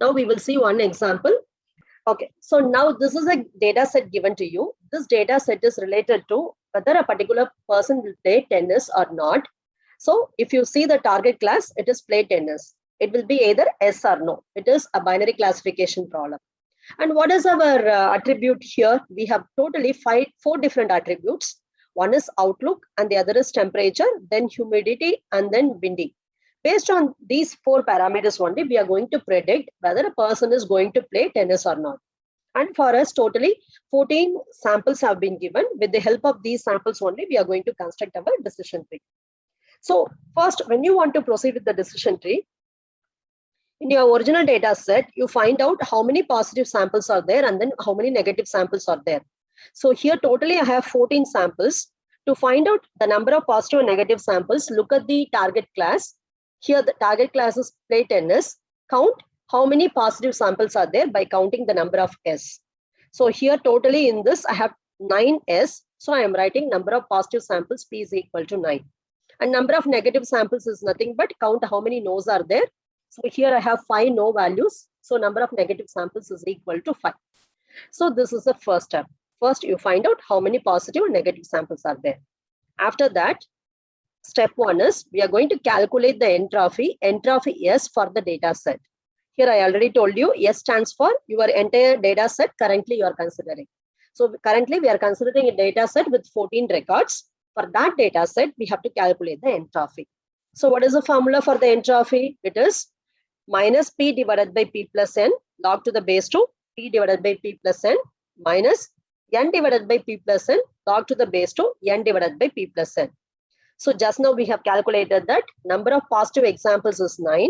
Now we will see one example. Okay, so now this is a data set given to you. This data set is related to whether a particular person will play tennis or not. So if you see the target class, it is play tennis. It will be either yes or no. It is a binary classification problem. And what is our attribute here? We have totally four different attributes. One is outlook, and the other is temperature, then humidity, and then windy. Based on these four parameters only, we are going to predict whether a person is going to play tennis or not. And for us, totally 14 samples have been given. With the help of these samples only, we are going to construct our decision tree. So first, when you want to proceed with the decision tree, in your original data set, you find out how many positive samples are there and then how many negative samples are there. So here totally I have 14 samples. To find out the number of positive and negative samples, look at the target class. Here the target class is play tennis. Count how many positive samples are there by counting the number of S. So here totally in this I have 9 S. So I am writing number of positive samples P is equal to 9. And number of negative samples is nothing but count how many no's are there. So here I have 5 no values. So number of negative samples is equal to 5. So this is the first step. First, you find out how many positive and negative samples are there. After that, step 1 is we are going to calculate the entropy S for the data set. Here I already told you S stands for your entire data set currently you are considering. So currently we are considering a data set with 14 records. For that data set, we have to calculate the entropy. So what is the formula for the entropy? It is minus P divided by P plus N log to the base 2 P divided by P plus N minus N divided by P plus N log to the base 2 N divided by P plus N. So just now we have calculated that number of positive examples is 9.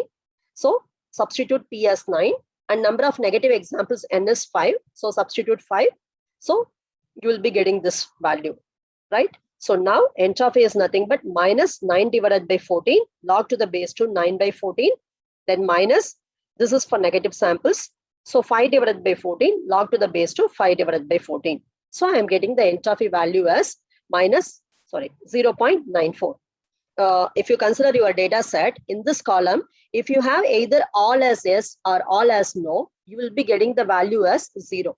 So substitute P as 9 and number of negative examples N is 5. So substitute 5. So you will be getting this value, right? So now entropy is nothing but minus 9 divided by 14 log to the base 2 9 by 14. Then minus, this is for negative samples. So 5 divided by 14 log to the base 2 5 divided by 14. So I am getting the entropy value as minus 0.94. If you consider your data set in this column, if you have either all as yes or all as no, you will be getting the value as 0.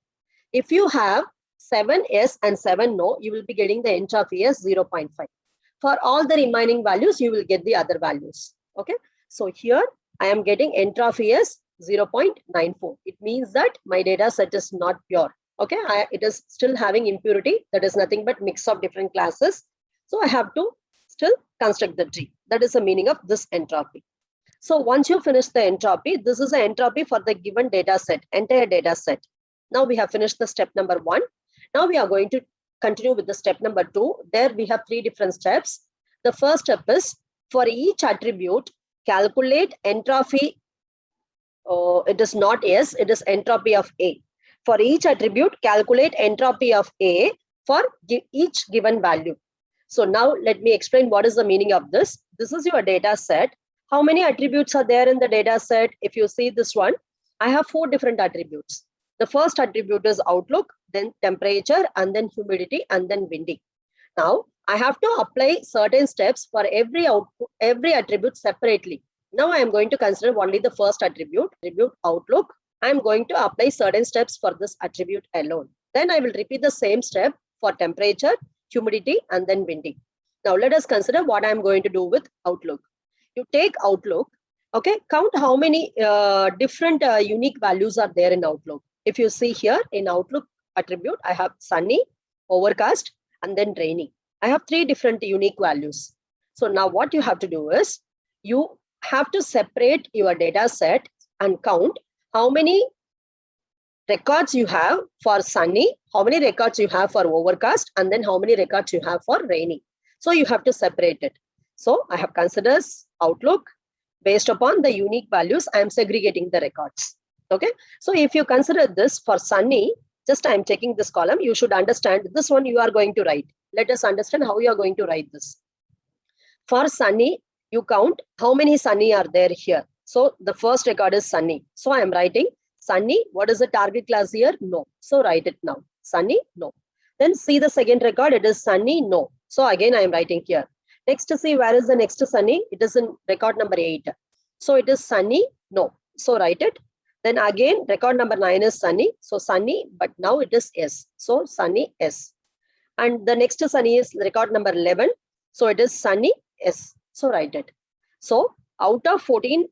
If you have 7 yes and 7 no, you will be getting the entropy as 0.5. For all the remaining values, you will get the other values. Okay. So here I am getting entropy as 0.94. It means that my data set is not pure. Okay. It is still having impurity. That is nothing but mix of different classes. So I have to still construct the tree. That is the meaning of this entropy. So once you finish the entropy, this is the entropy for the given data set, entire data set. Now we have finished the step number 1. Now we are going to continue with the step number 2. There we have 3 different steps. The first step is for each attribute, calculate entropy. It is not S, it is entropy of A. For each attribute, calculate entropy of A for each given value. So now let me explain what is the meaning of this. This is your data set. How many attributes are there in the data set? If you see this one, I have 4 different attributes. The first attribute is outlook, then temperature, and then humidity, and then windy. Now, I have to apply certain steps for every attribute separately. Now, I am going to consider only the first attribute outlook. I am going to apply certain steps for this attribute alone. Then I will repeat the same step for temperature, humidity, and then windy. Now, let us consider what I am going to do with outlook. You take outlook, okay, count how many different unique values are there in outlook. If you see here in outlook attribute, I have sunny, overcast, and then rainy. I have 3 different unique values. So now what you have to do is you have to separate your data set and count how many records you have for sunny, how many records you have for overcast, and then how many records you have for rainy. So you have to separate it. So I have considered outlook based upon the unique values. I am segregating the records. Okay. So if you consider this for sunny, just I am checking this column. You should understand this one you are going to write. Let us understand how you are going to write this. For sunny, you count how many sunny are there here. So the first record is sunny. So I am writing sunny. What is the target class here? No. So write it now. Sunny, no. Then see the second record. It is sunny, no. So again, I am writing here. Next to see where is the next sunny? It is in record number 8. So it is sunny, no. So write it. Then again, record number 9 is sunny. So sunny, but now it is S. So sunny S. And the next sunny is record number 11. So it is sunny S. So write it. So out of 14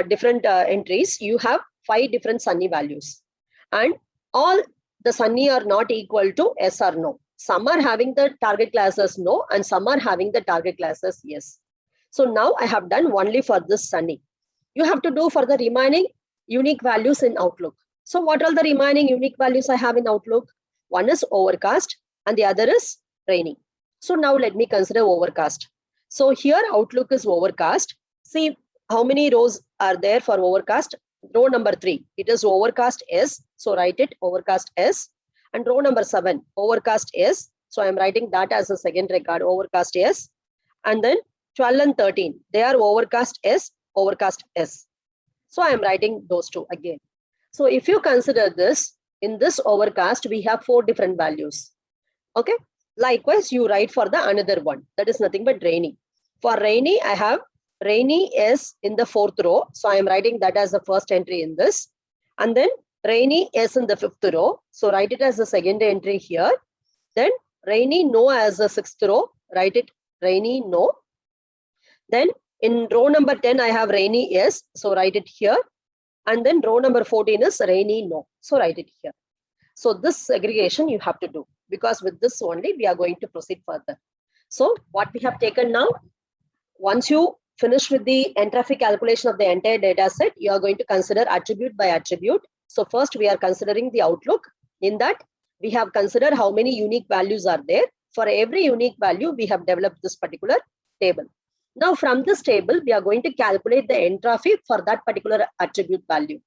different entries, you have 5 different sunny values. And all the sunny are not equal to S or no. Some are having the target class as no, and some are having the target class as yes. So now I have done only for this sunny. You have to do for the remaining unique values in Outlook. So what are the remaining unique values I have in Outlook? One is overcast and the other is rainy. So now let me consider overcast. So here Outlook is overcast. See how many rows are there for overcast? Row number 3, it is overcast S. So write it overcast S. And row number 7, overcast S. So I am writing that as a second record, overcast S. And then 12 and 13, they are overcast S, overcast S. So I am writing those two again. So if you consider this, in this overcast, we have 4 different values. Okay. Likewise, you write for the another one. That is nothing but rainy. For rainy, I have rainy S in the 4th row. So I am writing that as the first entry in this. And then rainy S in the 5th row. So write it as the second entry here. Then rainy no as the 6th row. Write it rainy no. Then in row number 10, I have rainy S. So write it here. And then row number 14 is rainy no. So write it here. So this segregation you have to do, because with this only we are going to proceed further. So what we have taken now, once you finish with the entropy calculation of the entire data set, you are going to consider attribute by attribute. So first we are considering the outlook. In that we have considered how many unique values are there. For every unique value, we have developed this particular table. Now from this table, we are going to calculate the entropy for that particular attribute value.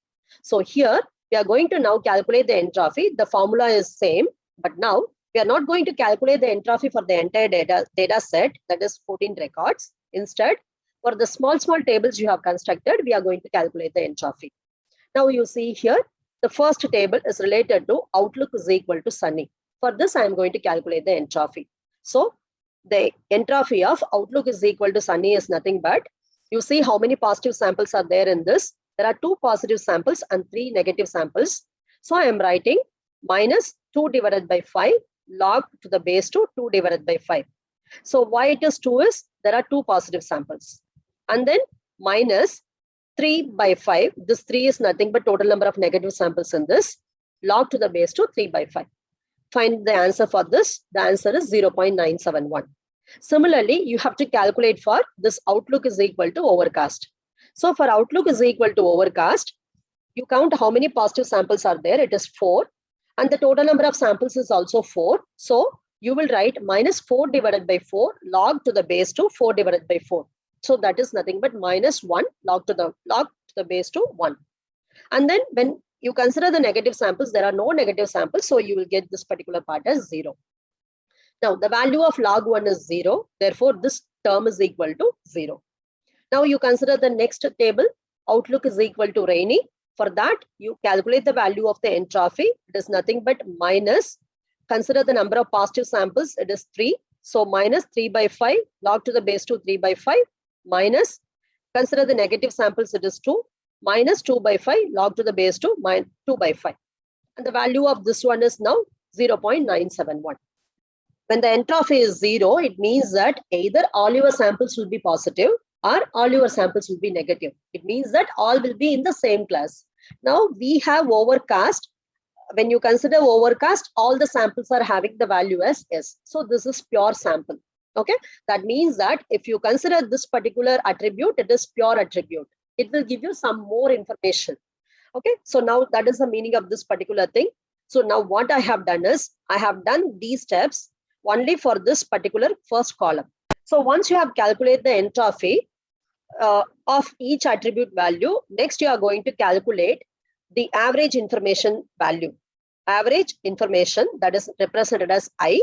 So here we are going to now calculate the entropy. The formula is same, but now we are not going to calculate the entropy for the entire data set, that is 14 records. Instead, for the small tables you have constructed, we are going to calculate the entropy. Now you see here, the first table is related to outlook is equal to sunny. For this, I am going to calculate the entropy. So the entropy of outlook is equal to sunny is nothing but, you see how many positive samples are there in this. There are 2 positive samples and 3 negative samples. So I am writing minus 2 divided by 5 log to the base 2 divided by 5. So why it is 2 is there are 2 positive samples. And then minus 3 by 5. This 3 is nothing but total number of negative samples in this. Log to the base 2 3 by 5. Find the answer for this. The answer is 0.971. Similarly, you have to calculate for this outlook is equal to overcast. So for outlook is equal to overcast, you count how many positive samples are there. It is 4. And the total number of samples is also 4. So you will write minus 4 divided by 4 log to the base 2 4 divided by 4. So that is nothing but minus 1 log to the base 2 1. And then when you consider the negative samples, there are no negative samples. So you will get this particular part as 0. Now the value of log 1 is 0. Therefore, this term is equal to 0. Now you consider the next table, outlook is equal to rainy. For that, you calculate the value of the entropy. It is nothing but minus, consider the number of positive samples, it is 3. So minus 3 by 5 log to the base 2 3 by 5 minus, consider the negative samples, it is 2, minus 2 by 5 log to the base 2 minus 2 by 5. And the value of this one is now 0.971. When the entropy is 0, it means that either all your samples will be positive or all your samples will be negative. It means that all will be in the same class. Now we have overcast. When you consider overcast, all the samples are having the value as S. So this is pure sample. Okay. That means that if you consider this particular attribute, it is pure attribute. It will give you some more information. Okay. So now that is the meaning of this particular thing. So now what I have done is, I have done these steps only for this particular first column. So once you have calculated the entropy of each attribute value, next you are going to calculate the average information value. Average information, that is represented as I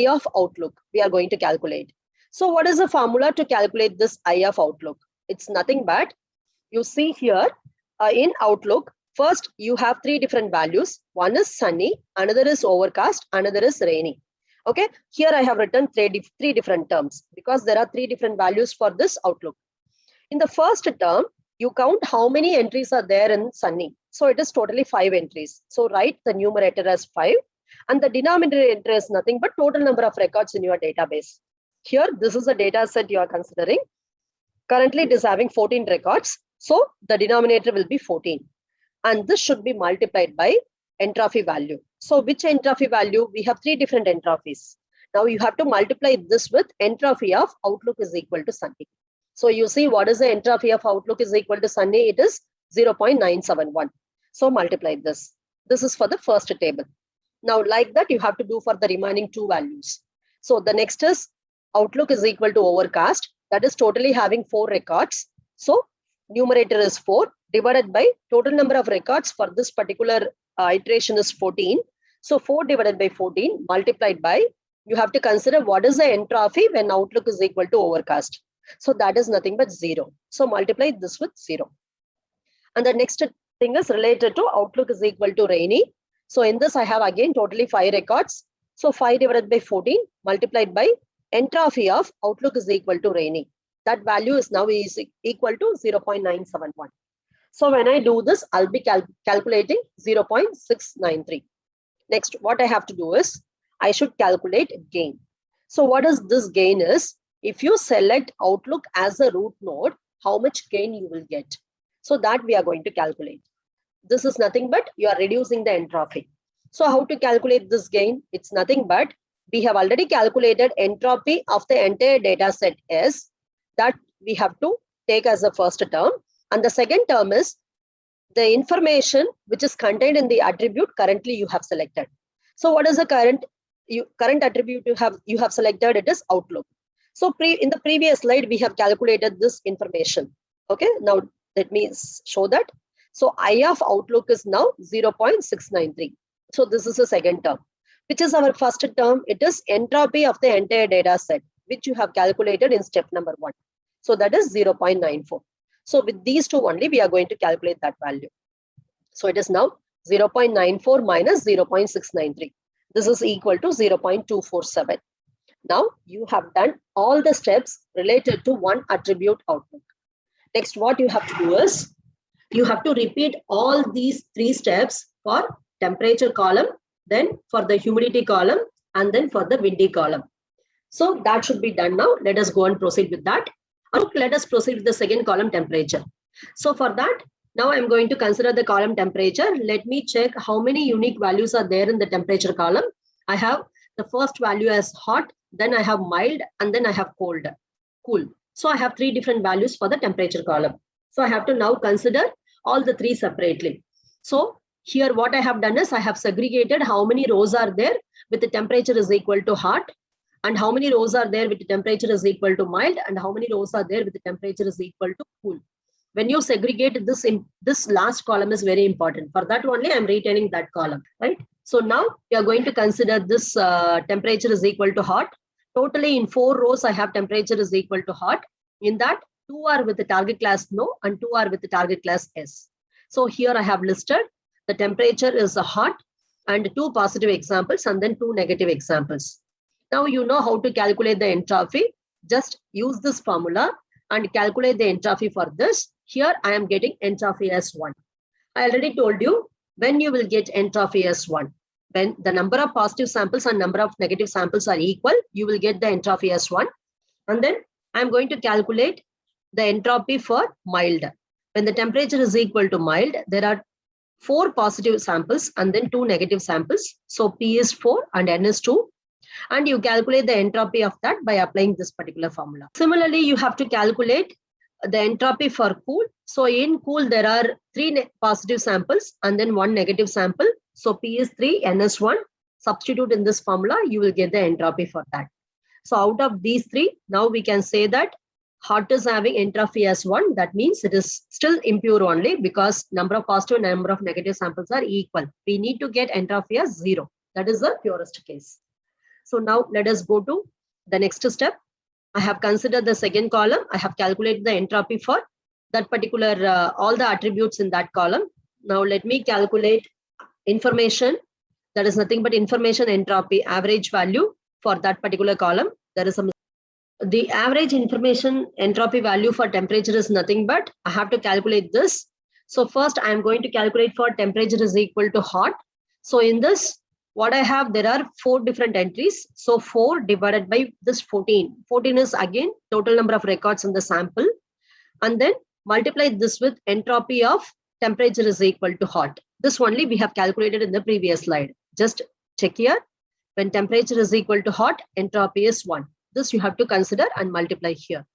of outlook, we are going to calculate. So what is the formula to calculate this I of outlook? It's nothing but, you see here in outlook, first you have 3 different values. One is sunny, another is overcast, another is rainy. Okay, here I have written 3 different terms because there are 3 different values for this outlook. In the first term, you count how many entries are there in Sunny. So it is totally 5 entries. So write the numerator as 5 and the denominator entry is nothing but total number of records in your database. Here, this is a data set you are considering. Currently, it is having 14 records. So the denominator will be 14. And this should be multiplied by entropy value. So which entropy value? We have 3 different entropies. Now you have to multiply this with entropy of Outlook is equal to Sunny. So you see what is the entropy of Outlook is equal to Sunny? It is 0.971. So multiply this. This is for the first table. Now like that you have to do for the remaining 2 values. So the next is Outlook is equal to Overcast. That is totally having 4 records. So numerator is 4 divided by total number of records for this particular iteration is 14. So 4 divided by 14 multiplied by, you have to consider what is the entropy when Outlook is equal to Overcast. So that is nothing but 0. So multiply this with 0. And the next thing is related to Outlook is equal to Rainy. So in this I have again totally 5 records. So 5 divided by 14 multiplied by entropy of Outlook is equal to Rainy. That value is now is equal to 0.971. So when I do this, I'll be calculating 0.693. Next, what I have to do is, I should calculate gain. So what is this gain is, if you select Outlook as a root node, how much gain you will get. So that we are going to calculate. This is nothing but you are reducing the entropy. So how to calculate this gain? It's nothing but we have already calculated entropy of the entire data set is that we have to take as the first term. And the second term is the information which is contained in the attribute currently you have selected. So what is the current attribute you have selected? It is Outlook. So in the previous slide, we have calculated this information. Okay, now let me show that. So I of Outlook is now 0.693. So this is the second term. Which is our first term? It is entropy of the entire data set, which you have calculated in step number 1. So that is 0.94. So with these two only, we are going to calculate that value. So it is now 0.94 minus 0.693. This is equal to 0.247. Now you have done all the steps related to one attribute Outlook. Next, what you have to do is, you have to repeat all these 3 steps for temperature column, then for the humidity column, and then for the windy column. So that should be done now. Let us go and proceed with that. Let us proceed with the second column, temperature. So for that, now I'm going to consider the column temperature. Let me check how many unique values are there in the temperature column. I have the first value as hot, then I have mild, and then I have cool. So I have 3 different values for the temperature column. So I have to now consider all the 3 separately. So here what I have done is I have segregated how many rows are there with the temperature is equal to hot, and how many rows are there with the temperature is equal to mild, and how many rows are there with the temperature is equal to cool. When you segregate this, this last column is very important. For that only I'm retaining that column, right? So now we are going to consider this temperature is equal to hot. Totally in 4 rows, I have temperature is equal to hot. In that, 2 are with the target class no, and 2 are with the target class S. So here I have listed the temperature is hot and 2 positive examples and then 2 negative examples. Now you know how to calculate the entropy. Just use this formula and calculate the entropy for this. Here I am getting entropy as 1. I already told you when you will get entropy as 1. When the number of positive samples and number of negative samples are equal, you will get the entropy as 1. And then I am going to calculate the entropy for mild. When the temperature is equal to mild, there are 4 positive samples and then 2 negative samples. So P is 4 and N is 2. And you calculate the entropy of that by applying this particular formula. Similarly, you have to calculate the entropy for cool. So in cool, there are 3 positive samples and then 1 negative sample. So P is 3, N is 1. Substitute in this formula, you will get the entropy for that. So out of these 3, now we can say that hot is having entropy as 1. That means it is still impure only because number of positive and number of negative samples are equal. We need to get entropy as 0. That is the purest case. So now let us go to the next step. I have considered the second column. I have calculated the entropy for that particular, all the attributes in that column. Now let me calculate information. That is nothing but information entropy average value for that particular column. There is a the average information entropy value for temperature is nothing but I have to calculate this. So first I am going to calculate for temperature is equal to hot. So in this, what I have, there are 4 different entries. So 4 divided by this 14. 14 is again total number of records in the sample. And then multiply this with entropy of temperature is equal to hot. This only we have calculated in the previous slide. Just check here. When temperature is equal to hot, entropy is 1. This you have to consider and multiply here.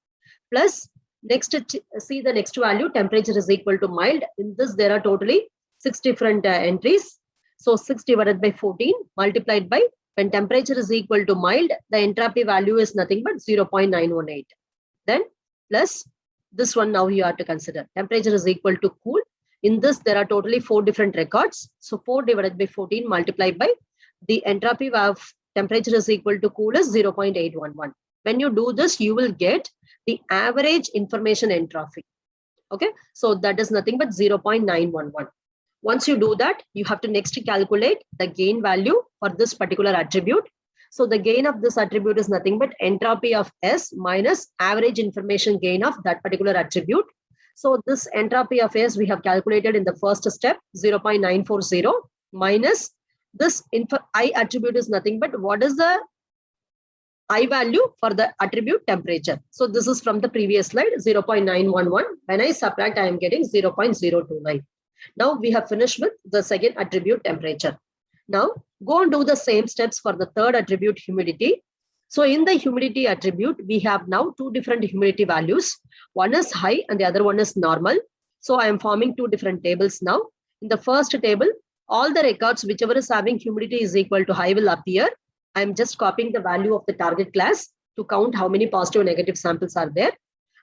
Plus, next, see the next value, temperature is equal to mild. In this, there are totally 6 different entries. So 6 divided by 14 multiplied by, when temperature is equal to mild, the entropy value is nothing but 0.918. Then plus this one now you have to consider. Temperature is equal to cool. In this, there are totally 4 different records. So 4 divided by 14 multiplied by the entropy of temperature is equal to cool is 0.811. When you do this, you will get the average information entropy. Okay, so that is nothing but 0.911. Once you do that, you have to next calculate the gain value for this particular attribute. So the gain of this attribute is nothing but entropy of S minus average information gain of that particular attribute. So this entropy of S we have calculated in the first step, 0.940 minus this I attribute is nothing but what is the I value for the attribute temperature. So this is from the previous slide, 0.911. When I subtract, I am getting 0.029. Now we have finished with the second attribute temperature. Now go and do the same steps for the third attribute humidity. So in the humidity attribute, we have now 2 different humidity values. One is high and the other one is normal. So I am forming 2 different tables now. In the first table, all the records whichever is having humidity is equal to high will appear. I am just copying the value of the target class to count how many positive and negative samples are there.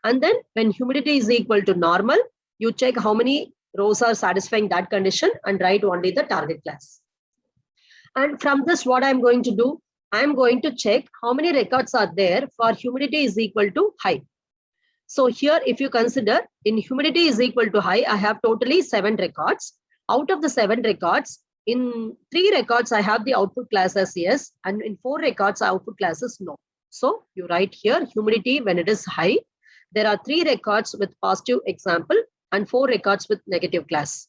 And then when humidity is equal to normal, you check how many rows are satisfying that condition and write only the target class. And from this, what I'm going to do, I'm going to check how many records are there for humidity is equal to high. So here, if you consider in humidity is equal to high, I have totally 7 records. Out of the 7 records, in 3 records, I have the output class as yes, and in 4 records, output class is no. So you write here humidity when it is high. There are 3 records with positive example and 4 records with negative class.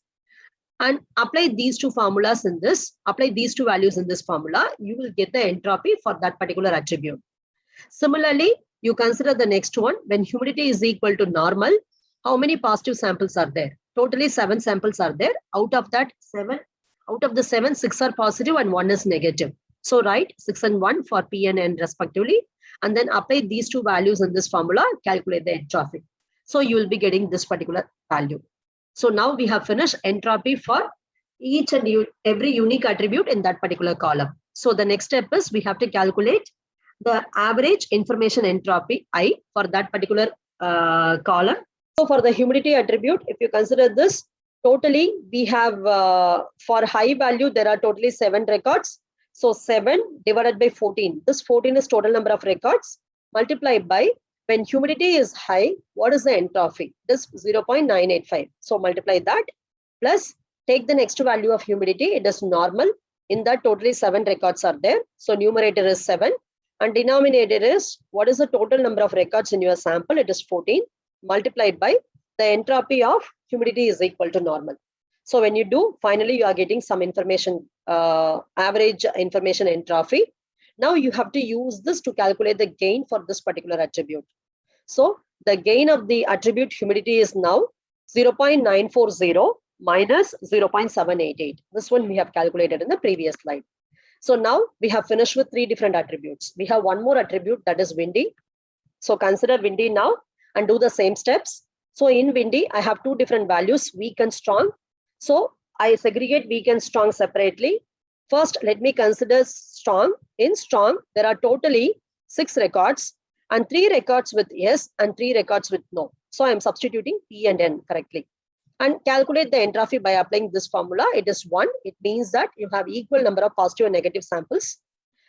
And apply these 2 formulas in this, apply these 2 values in this formula, you will get the entropy for that particular attribute. Similarly, you consider the next one, when humidity is equal to normal, how many positive samples are there? Totally 7 samples are there. Out of the 7, 6 are positive and 1 is negative. So write 6 and 1 for P and N respectively, and then apply these 2 values in this formula, calculate the entropy. So you will be getting this particular value. So now we have finished entropy for each and every unique attribute in that particular column. So the next step is we have to calculate the average information entropy I for that particular column. So for the humidity attribute, if you consider this, totally we have for high value, there are totally 7 records. So 7 divided by 14. This 14 is total number of records multiplied by when humidity is high, what is the entropy? It is 0.985. So multiply that plus take the next value of humidity. It is normal. In that totally 7 records are there. So numerator is 7 and denominator is what is the total number of records in your sample? It is 14 multiplied by the entropy of humidity is equal to normal. So when you do, finally you are getting some information, average information entropy. Now you have to use this to calculate the gain for this particular attribute. So the gain of the attribute humidity is now 0.940 minus 0.788. This one we have calculated in the previous slide. So now we have finished with 3 different attributes. We have one more attribute that is windy. So consider windy now and do the same steps. So in windy, I have 2 different values, weak and strong. So I segregate weak and strong separately. First, let me consider strong. In strong, there are totally 6 records and 3 records with yes and 3 records with no. So I am substituting P and N correctly. And calculate the entropy by applying this formula. It is 1. It means that you have equal number of positive and negative samples.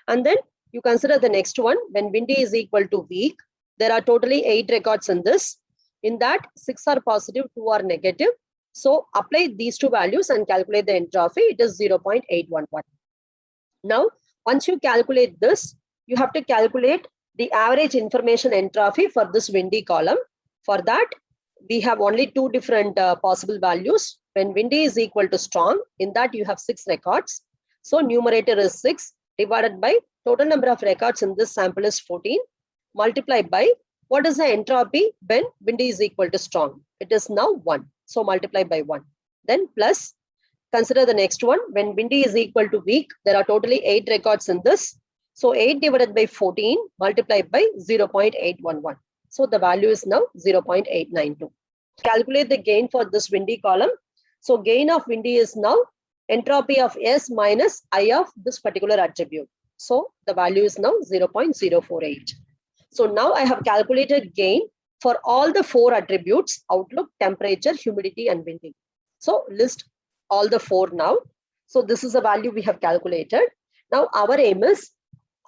And then you consider the next one. When windy is equal to weak, there are totally 8 records in this. In that, 6 are positive, 2 are negative. So apply these 2 values and calculate the entropy. It is 0.811. Now, once you calculate this, you have to calculate the average information entropy for this windy column. For that, we have only two different possible values. When windy is equal to strong, in that you have 6 records. So numerator is 6 divided by total number of records in this sample is 14 multiplied by what is the entropy when windy is equal to strong? It is now 1. So multiply by 1. Then plus, consider the next one. When windy is equal to weak, there are totally 8 records in this. So 8 divided by 14 multiplied by 0.811. So the value is now 0.892. Calculate the gain for this windy column. So gain of windy is now entropy of S minus I of this particular attribute. So the value is now 0.048. So now I have calculated gain for all the 4 attributes: outlook, temperature, humidity, and windy. So list all the 4 now. So this is the value we have calculated. Now our aim is,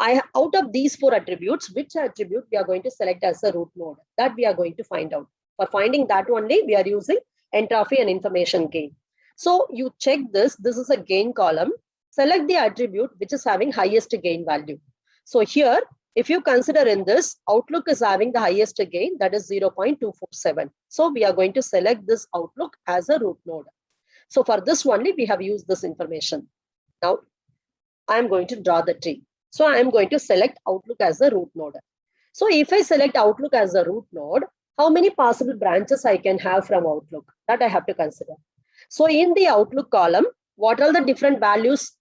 out of these 4 attributes, which attribute we are going to select as a root node? That we are going to find out. For finding that only, we are using entropy and information gain. So you check this. This is a gain column. Select the attribute which is having highest gain value. So here, if you consider in this, outlook is having the highest gain, that is 0.247. So we are going to select this outlook as a root node. So for this only, we have used this information. Now, I am going to draw the tree. So I am going to select outlook as a root node. So if I select outlook as a root node, how many possible branches I can have from outlook? That I have to consider. So in the outlook column, what are the different values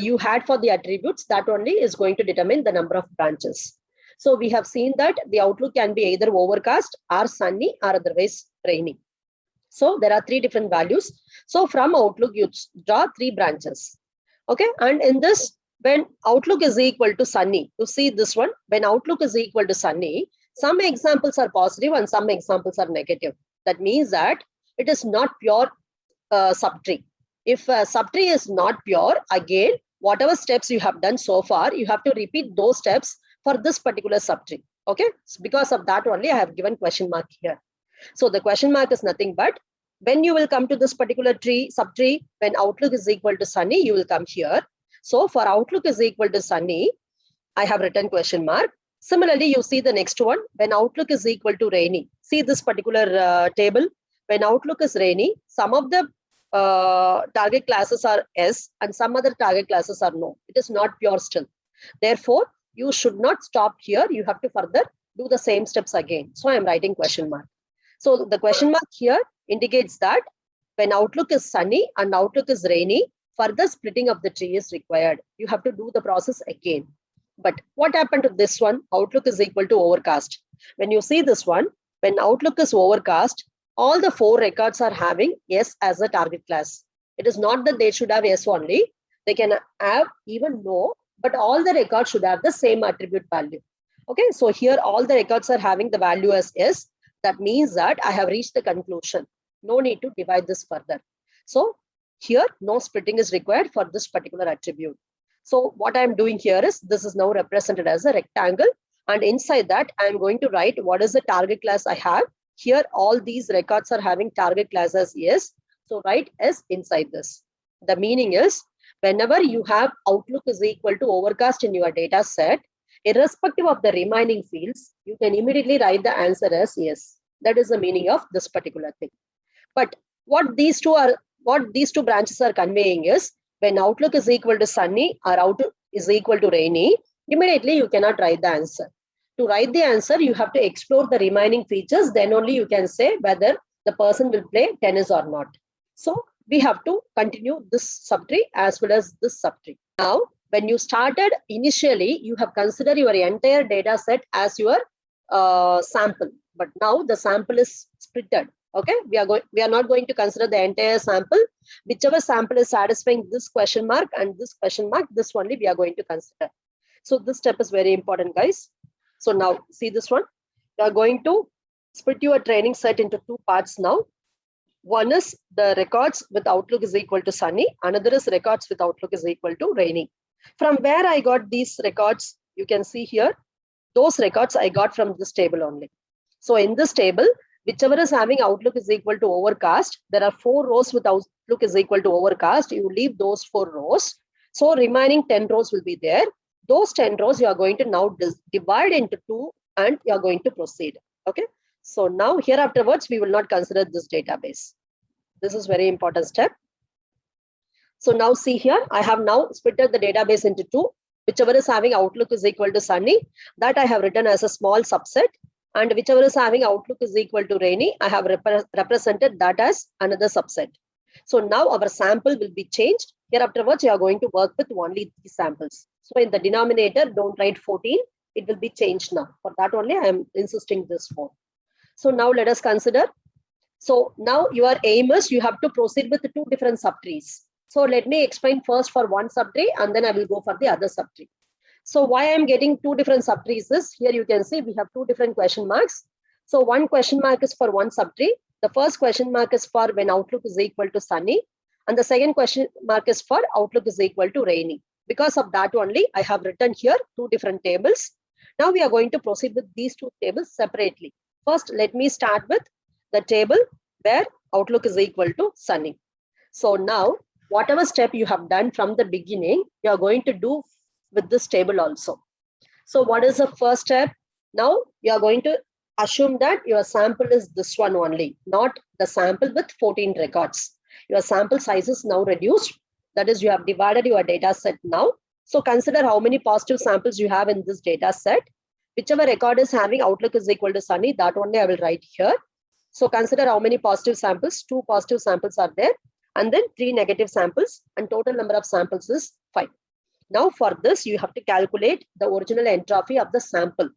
you had for the attributes? That only is going to determine the number of branches. So we have seen that the outlook can be either overcast or sunny or otherwise rainy. So there are 3 different values. So from outlook, you draw 3 branches. Okay. And in this, when outlook is equal to sunny, you see this one, when outlook is equal to sunny, some examples are positive and some examples are negative. That means that it is not pure subtree. If subtree is not pure, again, whatever steps you have done so far, you have to repeat those steps for this particular subtree. Okay. So because of that only, I have given question mark here. So the question mark is nothing but when you will come to this particular tree, subtree, when outlook is equal to sunny, you will come here. So for outlook is equal to sunny, I have written question mark. Similarly, you see the next one, when outlook is equal to rainy. See this particular table. When outlook is rainy, some of the target classes are S and some other target classes are no. It is not pure still. Therefore, you should not stop here. You have to further do the same steps again. So I am writing question mark. So the question mark here indicates that when outlook is sunny and outlook is rainy, further splitting of the tree is required. You have to do the process again. But what happened to this one? Outlook is equal to overcast. When you see this one, when outlook is overcast, all the 4 records are having S as a target class. It is not that they should have S only. They can have even no, but all the records should have the same attribute value. Okay, so here all the records are having the value as S. That means that I have reached the conclusion. No need to divide this further. So here no splitting is required for this particular attribute. So what I am doing here is, this is now represented as a rectangle, and inside that I am going to write what is the target class I have. Here all these records are having target class as S. So write S inside this. The meaning is, whenever you have outlook is equal to overcast in your data set, irrespective of the remaining fields, you can immediately write the answer as yes. That is the meaning of this particular thing. But what these two branches are conveying is, when outlook is equal to sunny or outlook is equal to rainy, immediately you cannot write the answer. To write the answer, you have to explore the remaining features. Then only you can say whether the person will play tennis or not. So we have to continue this subtree as well as this subtree. Now, when you started initially, you have considered your entire data set as your sample. But now the sample is splitted. Okay, we are not going to consider the entire sample. Whichever sample is satisfying this question mark and this question mark, this only we are going to consider. So this step is very important, guys. So now see this one. You are going to split your training set into 2 parts now. One is the records with outlook is equal to sunny. Another is records with outlook is equal to rainy. From where I got these records, you can see here, those records I got from this table only. So in this table, whichever is having outlook is equal to overcast, there are 4 rows with outlook is equal to overcast. You leave those 4 rows. So remaining 10 rows will be there. Those 10 rows you are going to now divide into 2 and you are going to proceed. Okay. So now here afterwards, we will not consider this database. This is very important step. So now see here, I have now splitted the database into 2. Whichever is having Outlook is equal to sunny, that I have written as a small subset. And whichever is having Outlook is equal to rainy, I have represented that as another subset. So now our sample will be changed. Here afterwards, you are going to work with only these samples. So in the denominator, don't write 14. It will be changed now. For that only, I am insisting this for. So now let us consider. So now your aim is you have to proceed with 2 different subtrees. So let me explain first for one subtree and then I will go for the other subtree. So why I am getting 2 different subtrees is, here you can see we have 2 different question marks. So one question mark is for one subtree. The first question mark is for when Outlook is equal to sunny. And the second question mark is for Outlook is equal to rainy. Because of that only, I have written here 2 different tables. Now we are going to proceed with these 2 tables separately. First, let me start with the table where Outlook is equal to sunny. So now, whatever step you have done from the beginning, you are going to do with this table also. So what is the first step? Now you are going to assume that your sample is this one only, not the sample with 14 records. Your sample size is now reduced. That is, you have divided your data set now. So consider how many positive samples you have in this data set. Whichever record is having Outlook is equal to sunny, that only I will write here. So consider how many positive samples. 2 positive samples are there. And then 3 negative samples, and total number of samples is 5. Now for this, you have to calculate the original entropy of the sample.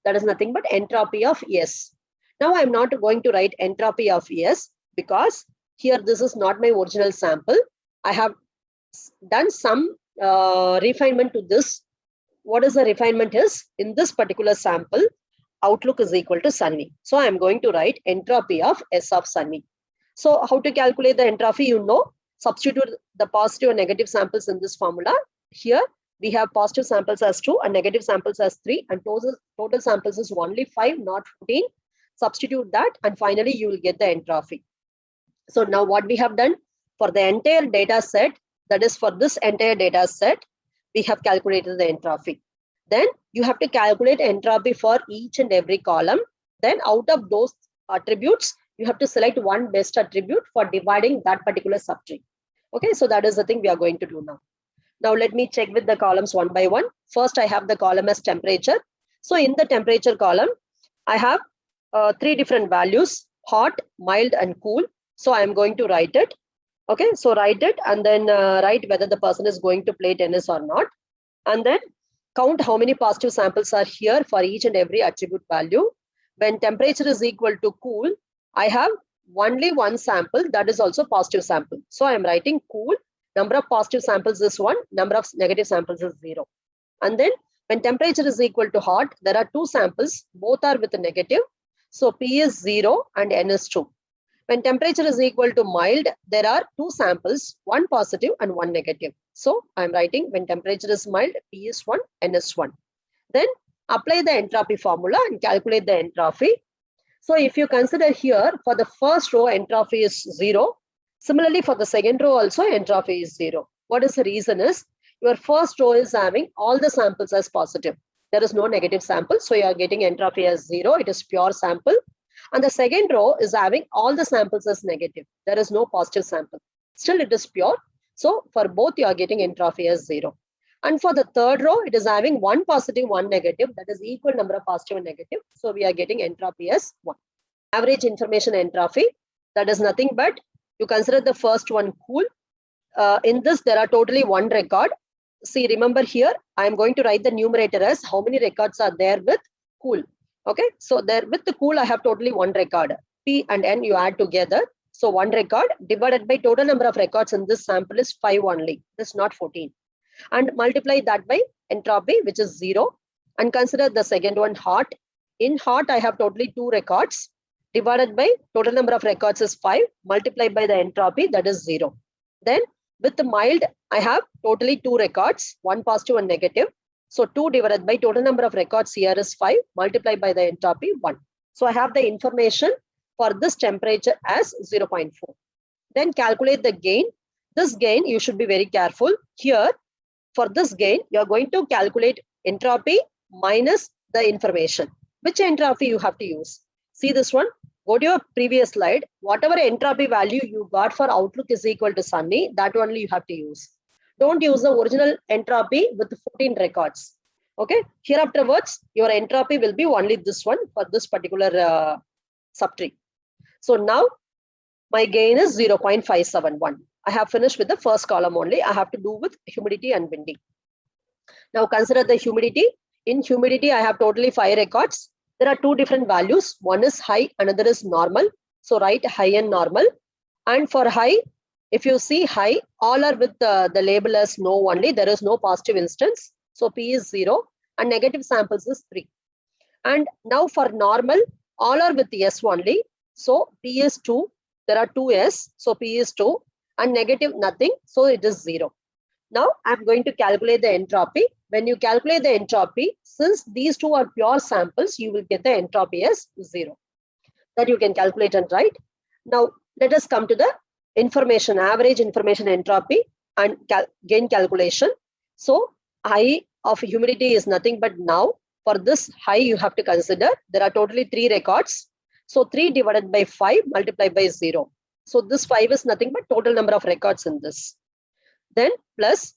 That is nothing but entropy of S. Now I'm not going to write entropy of S because here this is not my original sample. I have done some refinement to this. What is the refinement is? In this particular sample, Outlook is equal to sunny. So I'm going to write entropy of S of sunny. So how to calculate the entropy, you know, substitute the positive and negative samples in this formula. Here we have positive samples as 2 and negative samples as 3 and total samples is only 5, not 14. Substitute that and finally you will get the entropy. So now what we have done for the entire data set, that is for this entire data set, we have calculated the entropy. Then you have to calculate entropy for each and every column. Then out of those attributes, you have to select one best attribute for dividing that particular subtree. Okay, so that is the thing we are going to do now. Now let me check with the columns one by one. First, I have the column as temperature. So in the temperature column, I have 3 different values, hot, mild, and cool. So I am going to write it. Okay, so write it and then write whether the person is going to play tennis or not. And then count how many positive samples are here for each and every attribute value. When temperature is equal to cool, I have only one sample, that is also positive sample. So I am writing cool, number of positive samples is 1, number of negative samples is 0. And then when temperature is equal to hot, there are 2 samples, both are with a negative. So P is 0 and N is 2. When temperature is equal to mild, there are 2 samples, 1 positive and 1 negative. So I am writing when temperature is mild, P is 1, N is 1. Then apply the entropy formula and calculate the entropy. So if you consider here, for the first row, entropy is 0. Similarly, for the second row also, entropy is 0. What is the reason is, your first row is having all the samples as positive. There is no negative sample. So you are getting entropy as 0. It is pure sample. And the second row is having all the samples as negative. There is no positive sample. Still, it is pure. So for both, you are getting entropy as 0. And for the third row, it is having 1 positive, 1 negative. That is equal number of positive and negative. So we are getting entropy as 1. Average information entropy, that is nothing but, you consider the first one cool. In this, there are totally 1 record. See, remember here, I am going to write the numerator as how many records are there with cool. Okay, so there with the cool, I have totally 1 record. P and N you add together. So 1 record divided by total number of records in this sample is 5 only. This is not 14. And multiply that by entropy, which is 0. And consider the second one hot. In hot, I have totally 2 records. Divided by total number of records is 5. Multiplied by the entropy, that is 0. Then with the mild, I have totally 2 records, 1 positive and negative. So 2 divided by total number of records here is 5. Multiplied by the entropy 1. So I have the information for this temperature as 0.4. Then calculate the gain. This gain, you should be very careful. Here, for this gain, you are going to calculate entropy minus the information. Which entropy you have to use? See this one. Go to your previous slide. Whatever entropy value you got for Outlook is equal to Sunny, that only you have to use. Don't use the original entropy with 14 records. Okay. Here afterwards, your entropy will be only this one for this particular subtree. So now my gain is 0.571. I have finished with the first column only. I have to do with humidity and windy. Now consider the humidity. In humidity, I have totally 5 records. There are 2 different values. One is high, another is normal. So write high and normal. And for high, if you see high, all are with the label as no only. There is no positive instance. So P is 0 and negative samples is 3. And now for normal, all are with yes only. So P is 2. There are 2 S. So P is 2 and negative nothing. So it is 0. Now I'm going to calculate the entropy. When you calculate the entropy, since these 2 are pure samples, you will get the entropy as 0. That you can calculate and write. Now let us come to the information, average information entropy and gain calculation. So I of humidity is nothing but now. For this high, you have to consider there are totally 3 records. So 3 divided by 5 multiplied by 0. So this 5 is nothing but total number of records in this. Then plus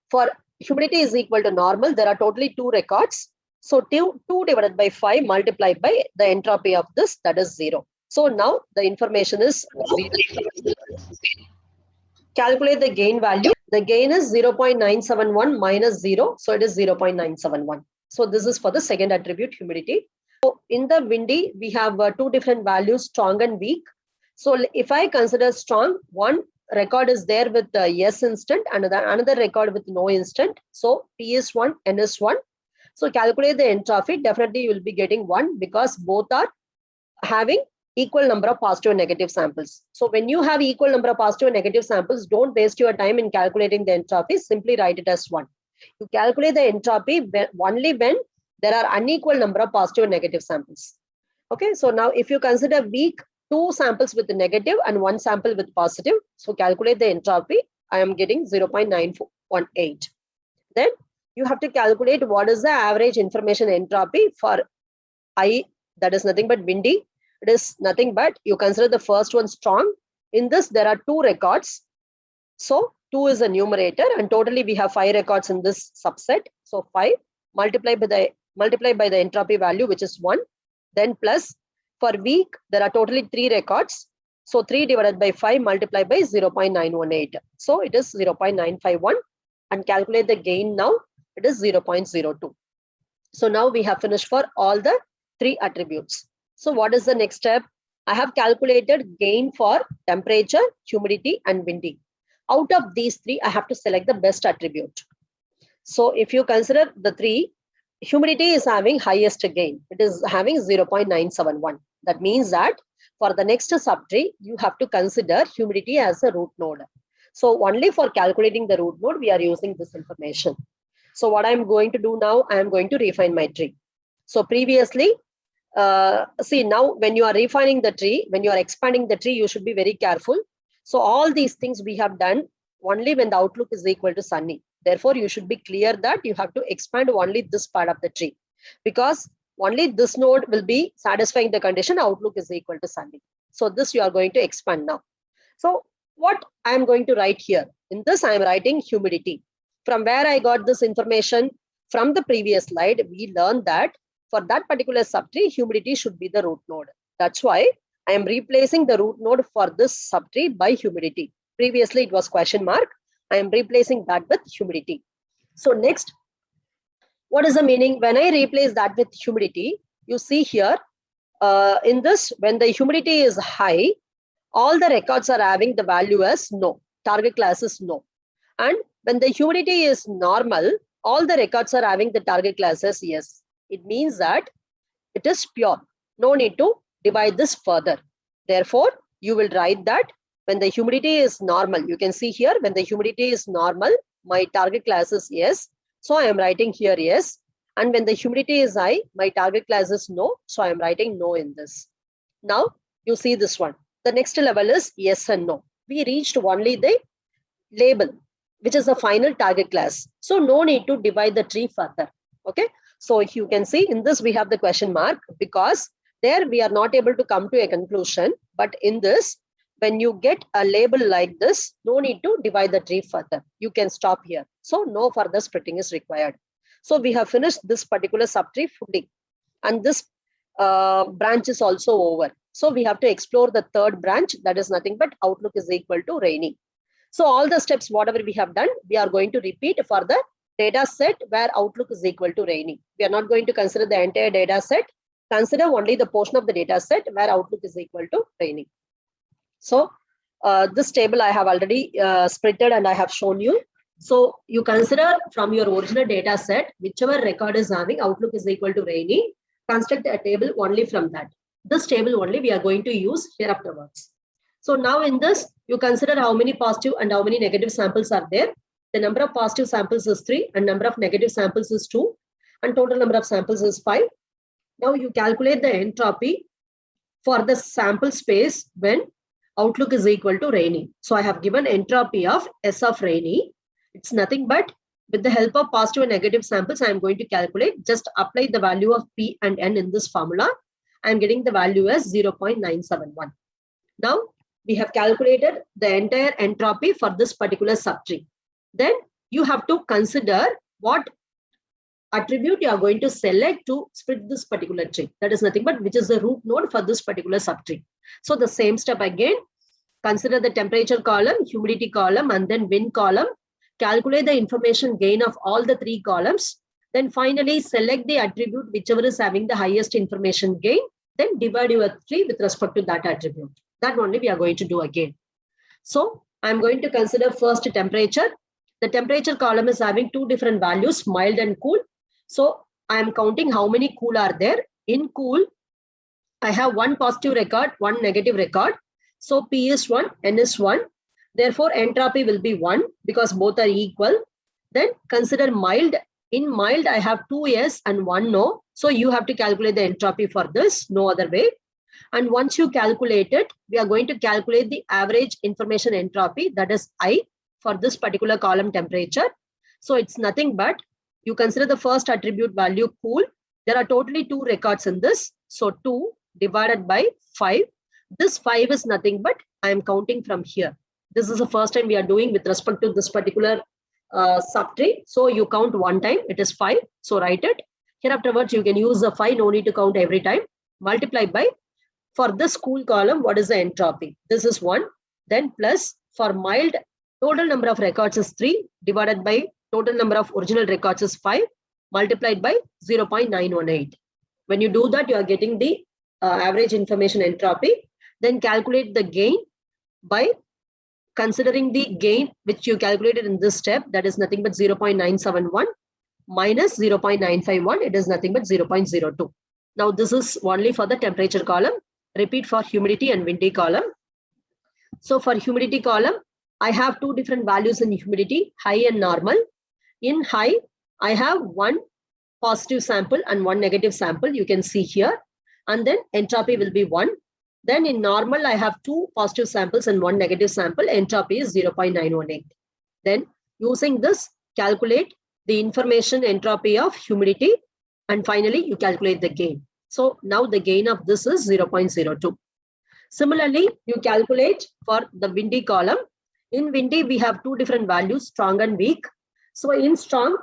for humidity is equal to normal. There are totally 2 records. So 2 divided by 5 multiplied by the entropy of this, that is 0. So now the information is 0. Calculate the gain value. The gain is 0.971 minus 0. So it is 0.971. So this is for the second attribute, humidity. So in the windy, we have 2 different values, strong and weak. So if I consider strong, one record is there with yes instant, another record with no instant. So P is 1, N is 1. So calculate the entropy. Definitely you will be getting 1 because both are having equal number of positive and negative samples. So when you have equal number of positive and negative samples, don't waste your time in calculating the entropy. Simply write it as 1. You calculate the entropy only when there are unequal number of positive and negative samples. Okay, so now if you consider weak, 2 samples with the negative and 1 sample with positive. So calculate the entropy. I am getting 0.918. Then you have to calculate what is the average information entropy for I, that is nothing but windy. It is nothing but you consider the first one strong. In this, there are 2 records. So 2 is a numerator and totally we have 5 records in this subset. So 5 multiplied by the entropy value, which is 1. Then plus for weak, there are totally 3 records. So 3 divided by 5 multiplied by 0.918. So it is 0.951 and calculate the gain now. It is 0.02. So now we have finished for all the 3 attributes. So what is the next step? I have calculated gain for temperature, humidity and windy. Out of these 3, I have to select the best attribute. So if you consider the 3, humidity is having highest gain. It is having 0.971. That means that for the next subtree, you have to consider humidity as a root node. So only for calculating the root node, we are using this information. So what I'm going to do now, I am going to refine my tree. So previously, see now when you are refining the tree, when you are expanding the tree, you should be very careful. So all these things we have done only when the outlook is equal to sunny. Therefore, you should be clear that you have to expand only this part of the tree because only this node will be satisfying the condition outlook is equal to sunny. So this you are going to expand now. So what I am going to write here? In this, I am writing humidity. From where I got this information? From the previous slide, we learned that for that particular subtree, humidity should be the root node. That's why I am replacing the root node for this subtree by humidity. Previously, it was question mark. I am replacing that with humidity. So next, what is the meaning? When I replace that with humidity, you see here, in this, when the humidity is high, all the records are having the value as no. Target class is no. And when the humidity is normal, all the records are having the target class as yes. It means that it is pure. No need to divide this further. Therefore, you will write that when the humidity is normal, you can see here, when the humidity is normal, my target class is yes. So I am writing here yes. And when the humidity is high, my target class is no. So I am writing no in this. Now you see this one. The next level is yes and no. We reached only the label. which is the final target class. So no need to divide the tree further. Okay. So if you can see in this, we have the question mark because there we are not able to come to a conclusion. But in this, when you get a label like this, no need to divide the tree further. You can stop here. So no further splitting is required. So we have finished this particular subtree fully. And this branch is also over. So we have to explore the third branch. That is nothing but Outlook is equal to rainy. So all the steps, whatever we have done, we are going to repeat for the data set where Outlook is equal to rainy. We are not going to consider the entire data set. Consider only the portion of the data set where Outlook is equal to rainy. So this table I have already splitted and I have shown you. So you consider from your original data set, whichever record is having Outlook is equal to rainy, construct a table only from that. This table only we are going to use here afterwards. So now in this, you consider how many positive and how many negative samples are there. The number of positive samples is 3 and number of negative samples is 2 and total number of samples is 5. Now you calculate the entropy for the sample space when Outlook is equal to rainy. So I have given entropy of S of rainy. It's nothing but with the help of positive and negative samples, I am going to calculate. Just apply the value of P and N in this formula. I am getting the value as 0.971. Now we have calculated the entire entropy for this particular subtree. Then you have to consider what attribute you are going to select to split this particular tree. That is nothing but which is the root node for this particular subtree. So the same step again, consider the temperature column, humidity column, and then wind column. Calculate the information gain of all the 3 columns. Then finally select the attribute whichever is having the highest information gain. Then divide your tree with respect to that attribute. That only we are going to do again. So I'm going to consider first temperature. The temperature column is having 2 different values, mild and cool. So I am counting how many cool are there. In cool, I have 1 positive record, 1 negative record. So P is 1, N is 1. Therefore, entropy will be 1 because both are equal. Then consider mild. In mild, I have 2 yes and 1 no. So you have to calculate the entropy for this, no other way. And once you calculate it, we are going to calculate the average information entropy, that is I, for this particular column temperature. So it's nothing but you consider the first attribute value cool. There are totally 2 records in this. So 2 divided by 5. This 5 is nothing but I am counting from here. This is the first time we are doing with respect to this particular subtree. So you count 1 time, it is 5. So write it. Here afterwards, you can use the 5, no need to count every time. Multiply by, for this cool column, what is the entropy? This is 1. Then plus for mild, total number of records is 3 divided by total number of original records is 5 multiplied by 0.918. When you do that, you are getting the average information entropy. Then calculate the gain by considering the gain which you calculated in this step, that is nothing but 0.971 minus 0.951, it is nothing but 0.02. Now this is only for the temperature column. Repeat for humidity and windy column. So for humidity column, I have 2 different values in humidity, high and normal. In high, I have 1 positive sample and 1 negative sample, you can see here. And then entropy will be 1. Then in normal, I have 2 positive samples and 1 negative sample. Entropy is 0.918. Then using this, calculate the information entropy of humidity. And finally, you calculate the gain. So now the gain of this is 0.02. Similarly, you calculate for the windy column. In windy, we have 2 different values, strong and weak. So in strong,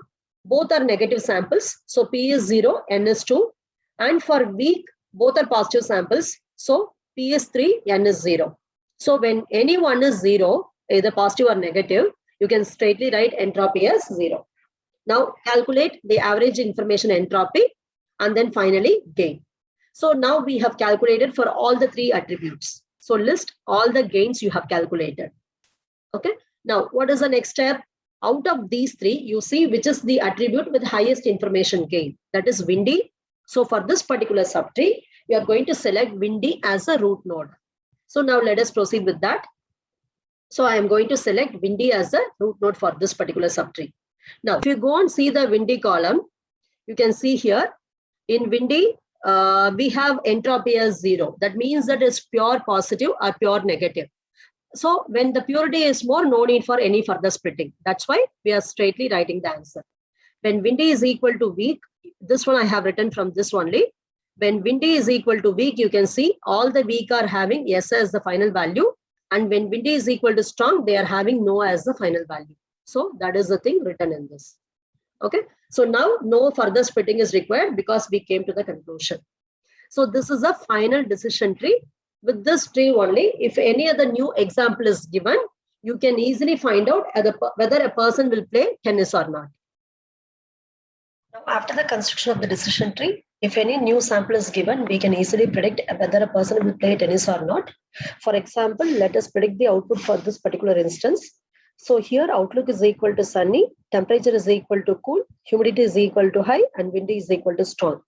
both are negative samples. So P is 0, N is 2. And for weak, both are positive samples. So P is 3, N is 0. So when any one is 0, either positive or negative, you can straightly write entropy as 0. Now calculate the average information entropy and then finally gain. So now we have calculated for all the 3 attributes. So list all the gains you have calculated. Okay. Now what is the next step? Out of these 3, you see which is the attribute with highest information gain. That is windy. So for this particular subtree, we are going to select windy as a root node. So now let us proceed with that. So I am going to select windy as a root node for this particular subtree. Now, if you go and see the windy column, you can see here in windy, we have entropy as 0. That means that it's pure positive or pure negative. So when the purity is more, no need for any further splitting. That's why we are straightly writing the answer. When windy is equal to weak, this one I have written from this only. When windy is equal to weak, you can see all the weak are having yes as the final value. And when windy is equal to strong, they are having no as the final value. So that is the thing written in this. Okay. So now no further splitting is required because we came to the conclusion. So this is a final decision tree. With this tree only, if any other new example is given, you can easily find out whether a person will play tennis or not. Now, after the construction of the decision tree, if any new sample is given, we can easily predict whether a person will play tennis or not. For example, let us predict the output for this particular instance. So here outlook is equal to sunny, temperature is equal to cool, humidity is equal to high, and windy is equal to strong.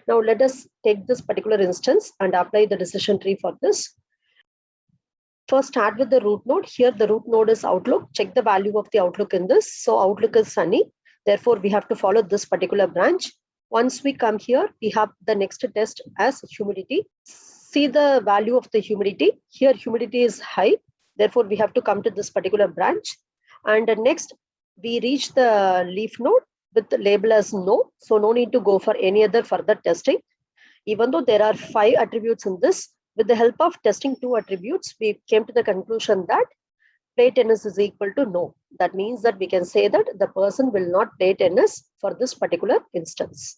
Now let us take this particular instance and apply the decision tree for this. First start with the root node. Here the root node is outlook. Check the value of the outlook in this. So outlook is sunny. Therefore, we have to follow this particular branch. Once we come here, we have the next test as humidity. See the value of the humidity. Here humidity is high. Therefore, we have to come to this particular branch. And next, we reach the leaf node with the label as no. So no need to go for any other further testing. Even though there are 5 attributes in this, with the help of testing 2 attributes, we came to the conclusion that play tennis is equal to no. That means that we can say that the person will not play tennis for this particular instance.